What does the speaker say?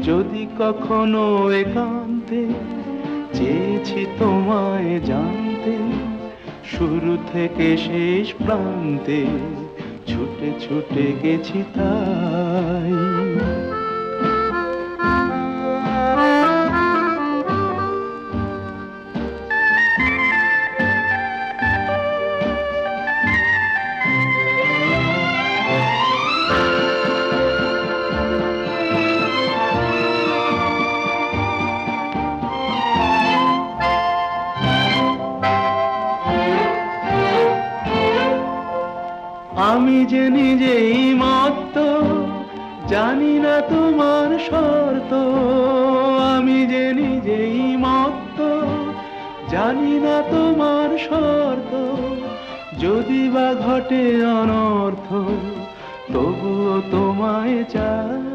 যদি কখনো একান্তে চেয়েছি তোমায় জানতে, শুরু থেকে শেষ প্রান্তে ছুটে ছুটে গেছি তাই। আমি যে নিজেই মত্ত, জানি না তোমার শর্ত। আমি যে নিজেই মত্ত, জানি না তোমার শর্ত। যদি বা ঘটে অনর্থ, তবুও তোমায় চাই।